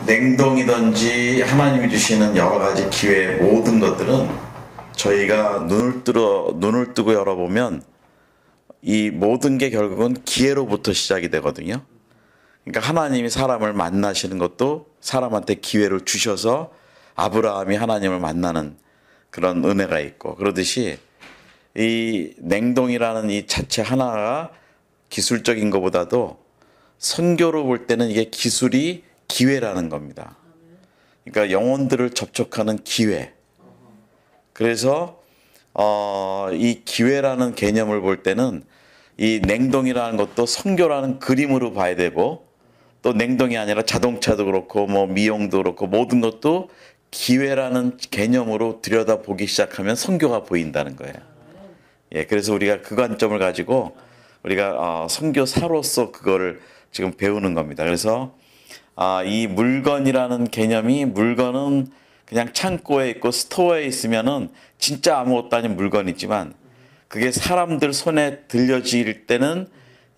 냉동이든지 하나님이 주시는 여러 가지 기회 모든 것들은 저희가 눈을 뜨고 열어보면 이 모든 게 결국은 기회로부터 시작이 되거든요. 그러니까 하나님이 사람을 만나시는 것도 사람한테 기회를 주셔서 아브라함이 하나님을 만나는 그런 은혜가 있고, 그러듯이 이 냉동이라는 이 자체 하나가 기술적인 것보다도 선교로 볼 때는 이게 기술이 기회라는 겁니다. 그러니까 영혼들을 접촉하는 기회. 그래서 이 기회라는 개념을 볼 때는 이 냉동이라는 것도 선교라는 그림으로 봐야 되고, 또 냉동이 아니라 자동차도 그렇고 뭐 미용도 그렇고 모든 것도 기회라는 개념으로 들여다보기 시작하면 선교가 보인다는 거예요. 예, 그래서 우리가 그 관점을 가지고 우리가 선교사로서 그거를 지금 배우는 겁니다. 그래서 이 물건이라는 개념이, 물건은 그냥 창고에 있고 스토어에 있으면은 진짜 아무것도 아닌 물건이지만, 그게 사람들 손에 들려질 때는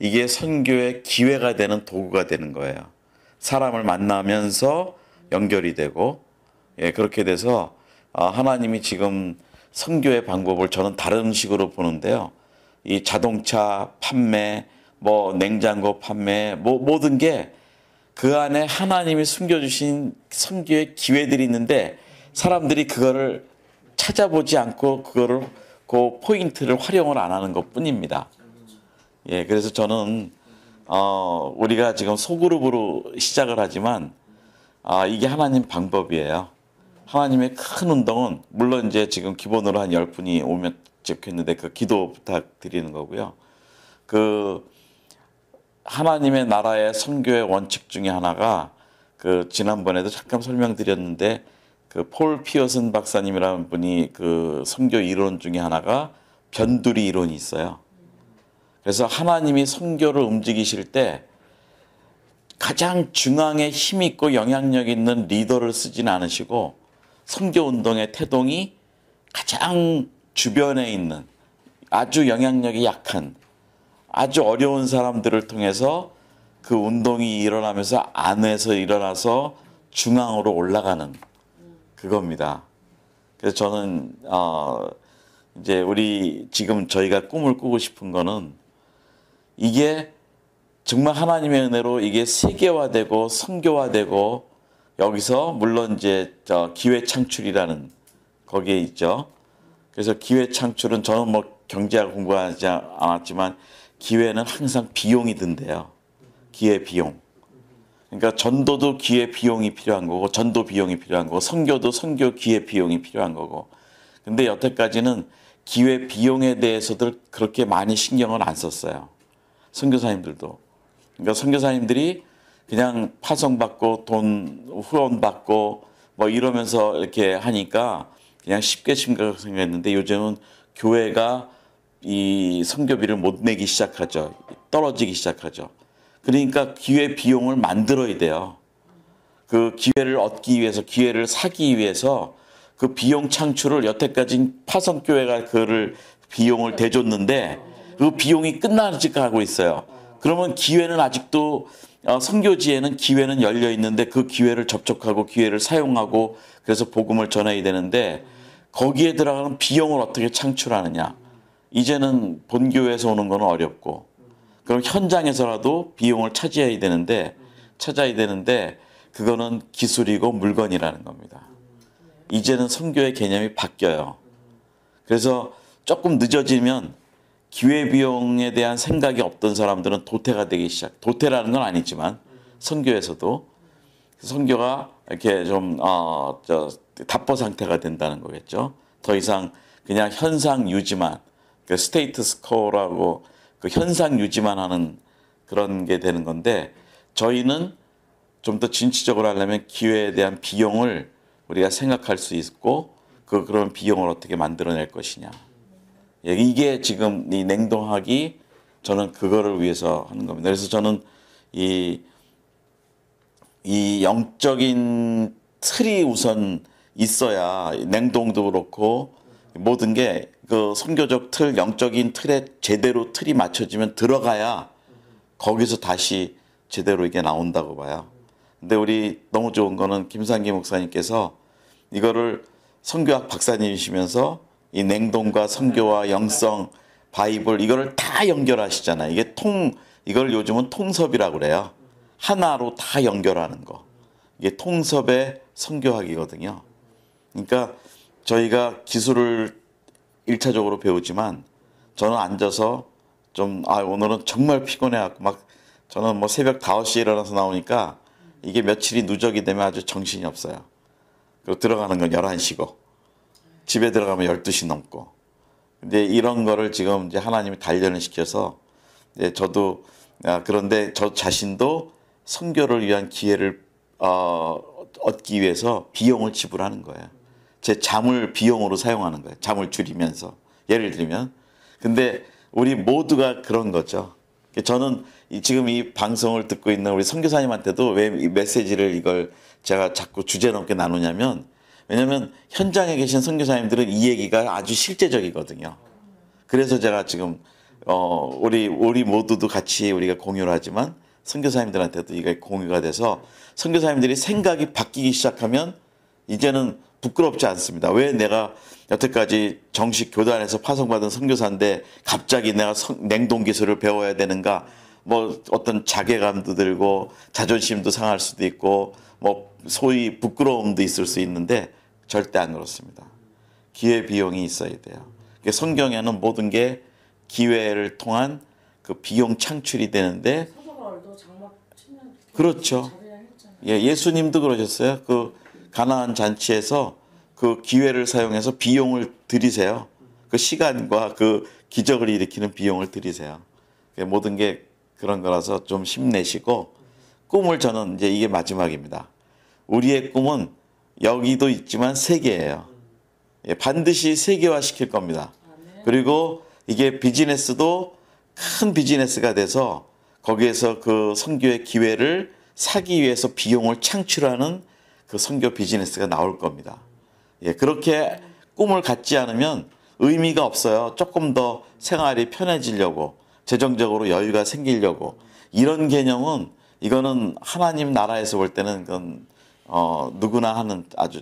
이게 선교의 기회가 되는 도구가 되는 거예요. 사람을 만나면서 연결이 되고, 예, 그렇게 돼서 하나님이 지금 선교의 방법을 저는 다른 식으로 보는데요. 이 자동차 판매, 뭐 냉장고 판매, 뭐 모든 게 그 안에 하나님이 숨겨주신 선교의 기회들이 있는데, 사람들이 그거를 찾아보지 않고 그거를 그 포인트를 활용을 안 하는 것뿐입니다. 예, 그래서 저는 우리가 지금 소그룹으로 시작을 하지만 이게 하나님 방법이에요. 하나님의 큰 운동은 물론 이제 지금 기본으로 한 10분이 오면 좋겠는데 그 기도 부탁드리는 거고요. 그 하나님의 나라의 선교의 원칙 중에 하나가, 그 지난번에도 잠깐 설명드렸는데, 그 폴 피어슨 박사님이라는 분이 그 선교 이론 중에 하나가 변두리 이론이 있어요. 그래서 하나님이 선교를 움직이실 때 가장 중앙에 힘 있고 영향력 있는 리더를 쓰지는 않으시고, 선교 운동의 태동이 가장 주변에 있는 아주 영향력이 약한 아주 어려운 사람들을 통해서 그 운동이 일어나면서 안에서 일어나서 중앙으로 올라가는 그겁니다. 그래서 저는 이제 우리 지금 저희가 꿈을 꾸고 싶은 거는, 이게 정말 하나님의 은혜로 이게 세계화되고 선교화되고, 여기서 물론 이제 기회 창출이라는 거기에 있죠. 그래서 기회 창출은 저는 뭐 경제학 공부하지 않았지만 기회는 항상 비용이 든대요. 기회 비용. 그러니까 전도도 기회 비용이 필요한 거고, 전도 비용이 필요한 거고, 선교도 선교 기회 비용이 필요한 거고. 근데 여태까지는 기회 비용에 대해서들 그렇게 많이 신경을 안 썼어요. 선교사님들도. 그러니까 선교사님들이 그냥 파송받고 돈 후원받고 뭐 이러면서 이렇게 하니까 그냥 쉽게 생각했는데, 요즘은 교회가 이 선교비를 못 내기 시작하죠. 떨어지기 시작하죠. 그러니까 기회 비용을 만들어야 돼요. 그 기회를 얻기 위해서, 기회를 사기 위해서 그 비용 창출을, 여태까지 파송교회가 그를 비용을 대줬는데 그 비용이 끝나지 하고 있어요. 그러면 기회는 아직도 선교지에는 기회는 열려 있는데 그 기회를 접촉하고 기회를 사용하고 그래서 복음을 전해야 되는데, 거기에 들어가는 비용을 어떻게 창출하느냐. 이제는 본교회에서 오는 건 어렵고, 그럼 현장에서라도 비용을 찾아야 되는데 그거는 기술이고 물건이라는 겁니다. 이제는 선교의 개념이 바뀌어요. 그래서 조금 늦어지면 기회비용에 대한 생각이 없던 사람들은 도태가 되기 도태라는 건 아니지만 선교에서도 선교가 이렇게 좀 답보 상태가 된다는 거겠죠. 더 이상 그냥 현상 유지만, 그 스테이터스 코어라고 그 현상 유지만 하는 그런 게 되는 건데, 저희는 좀 더 진취적으로 하려면 기회에 대한 비용을 우리가 생각할 수 있고, 그런 비용을 어떻게 만들어낼 것이냐. 이게 지금 이 냉동학이 저는 그거를 위해서 하는 겁니다. 그래서 저는 이 영적인 틀이 우선 있어야 냉동도 그렇고 모든 게 그 선교적 틀, 영적인 틀에 제대로 틀이 맞춰지면 들어가야 거기서 다시 제대로 이게 나온다고 봐요. 근데 우리 너무 좋은 거는 김상기 목사님께서 이거를 선교학 박사님이시면서 이 냉동과 선교와 영성, 바이블 이거를 다 연결하시잖아요. 이걸 요즘은 통섭이라고 그래요. 하나로 다 연결하는 거. 이게 통섭의 선교학이거든요. 그러니까 저희가 기술을 1차적으로 배우지만 저는 앉아서 오늘은 정말 피곤해갖고 저는 뭐 새벽 5시에 일어나서 나오니까 이게 며칠이 누적이 되면 아주 정신이 없어요. 그리고 들어가는 건 11시고 집에 들어가면 12시 넘고. 근데 이런 거를 지금 이제 하나님이 단련을 시켜서 저도 그런데 저 자신도 선교를 위한 기회를 얻기 위해서 비용을 지불하는 거예요. 제 잠을 비용으로 사용하는 거예요. 잠을 줄이면서. 예를 들면. 근데 우리 모두가 그런 거죠. 저는 지금 이 방송을 듣고 있는 우리 선교사님한테도 왜 이 메시지를 이걸 제가 자꾸 주제 넘게 나누냐면, 왜냐면 현장에 계신 선교사님들은 이 얘기가 아주 실제적이거든요. 그래서 제가 지금 우리 모두도 같이 우리가 공유를 하지만 선교사님들한테도 이게 공유가 돼서 선교사님들이 생각이 바뀌기 시작하면 이제는 부끄럽지 않습니다. 왜 내가 여태까지 정식 교단에서 파송받은 선교사인데 갑자기 내가 냉동 기술을 배워야 되는가? 뭐 어떤 자괴감도 들고 자존심도 상할 수도 있고 뭐 소위 부끄러움도 있을 수 있는데 절대 안 그렇습니다. 기회 비용이 있어야 돼요. 성경에는 모든 게 기회를 통한 그 비용 창출이 되는데 그렇죠. 예수님도 그러셨어요. 그 가나안 잔치에서 그 기회를 사용해서 비용을 들이세요. 그 시간과 그 기적을 일으키는 비용을 들이세요. 모든 게 그런 거라서 좀 힘내시고 꿈을 저는 이제 이게 마지막입니다. 우리의 꿈은 여기도 있지만 세계예요. 반드시 세계화 시킬 겁니다. 그리고 이게 비즈니스도 큰 비즈니스가 돼서 거기에서 그 선교의 기회를 사기 위해서 비용을 창출하는 그 선교 비즈니스가 나올 겁니다. 그렇게 꿈을 갖지 않으면 의미가 없어요. 조금 더 생활이 편해지려고, 재정적으로 여유가 생기려고. 이런 개념은 이거는 하나님 나라에서 볼 때는 그건 누구나 하는 아주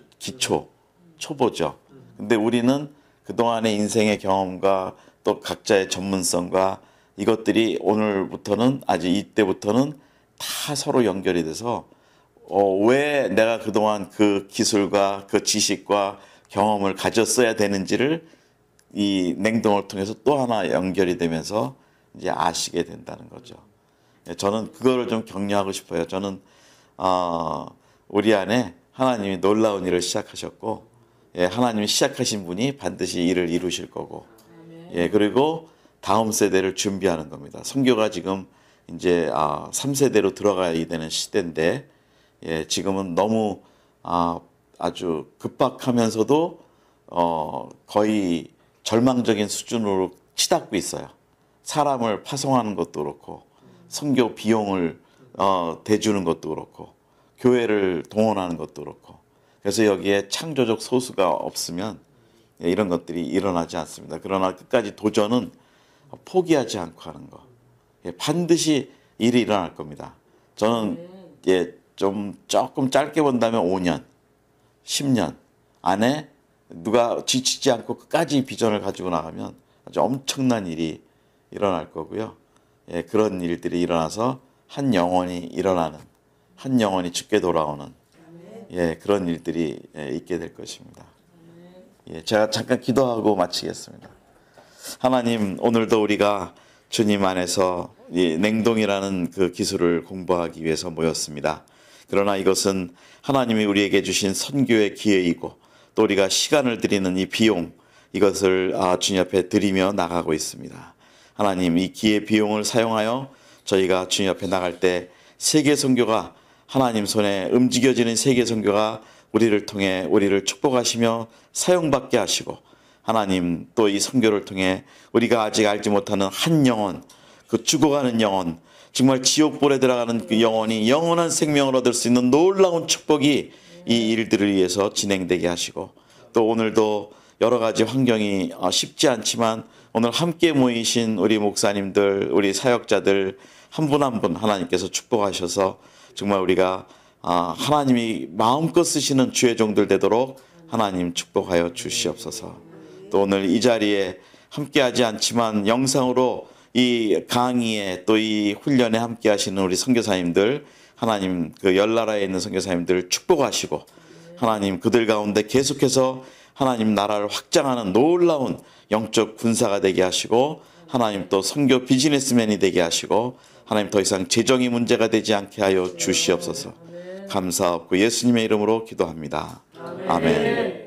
초보죠. 근데 우리는 그동안의 인생의 경험과 또 각자의 전문성과 이것들이 오늘부터는 아직 이때부터는 다 서로 연결이 돼서 왜 내가 그동안 그 기술과 그 지식과 경험을 가졌어야 되는지를 이 냉동을 통해서 또 하나 연결이 되면서 이제 아시게 된다는 거죠. 저는 그거를 좀 격려하고 싶어요. 저는 우리 안에 하나님이 놀라운 일을 시작하셨고, 하나님이 시작하신 분이 반드시 일을 이루실 거고, 그리고 다음 세대를 준비하는 겁니다. 선교가 지금 이제 3세대로 들어가야 되는 시대인데, 지금은 너무 아주 급박하면서도 거의 절망적인 수준으로 치닫고 있어요. 사람을 파송하는 것도 그렇고, 선교 비용을 대주는 것도 그렇고, 교회를 동원하는 것도 그렇고. 그래서 여기에 창조적 소수가 없으면 이런 것들이 일어나지 않습니다. 그러나 끝까지 도전은 포기하지 않고 하는 거. 반드시 일이 일어날 겁니다. 저는 조금 짧게 본다면 5년, 10년 안에 누가 지치지 않고 끝까지 비전을 가지고 나가면 아주 엄청난 일이 일어날 거고요. 그런 일들이 일어나서 한 영혼이 일어나는, 한 영혼이 죽게 돌아오는 그런 일들이 있게 될 것입니다. 제가 잠깐 기도하고 마치겠습니다. 하나님, 오늘도 우리가 주님 안에서 이 냉동이라는 그 기술을 공부하기 위해서 모였습니다. 그러나 이것은 하나님이 우리에게 주신 선교의 기회이고 또 우리가 시간을 드리는 이 비용, 이것을 주님 앞에 드리며 나가고 있습니다. 하나님, 이 기회 비용을 사용하여 저희가 주님 앞에 나갈 때 세계 선교가, 하나님 손에 움직여지는 세계 선교가 우리를 통해 우리를 축복하시며 사용받게 하시고, 하나님 또 이 선교를 통해 우리가 아직 알지 못하는 한 영혼, 그 죽어가는 영혼, 정말 지옥불에 들어가는 그 영혼이 영원한 생명을 얻을 수 있는 놀라운 축복이 이 일들을 위해서 진행되게 하시고, 또 오늘도 여러 가지 환경이 쉽지 않지만 오늘 함께 모이신 우리 목사님들, 우리 사역자들 한 분 한 분 하나님께서 축복하셔서 정말 우리가 하나님이 마음껏 쓰시는 주의 종들 되도록 하나님 축복하여 주시옵소서. 또 오늘 이 자리에 함께하지 않지만 영상으로 이 강의에 또 이 훈련에 함께하시는 우리 선교사님들, 하나님 그 열나라에 있는 선교사님들 축복하시고, 하나님 그들 가운데 계속해서 하나님 나라를 확장하는 놀라운 영적 군사가 되게 하시고, 하나님 또 선교 비즈니스맨이 되게 하시고, 하나님 더 이상 재정이 문제가 되지 않게 하여 주시옵소서. 감사하고 예수님의 이름으로 기도합니다. 아멘.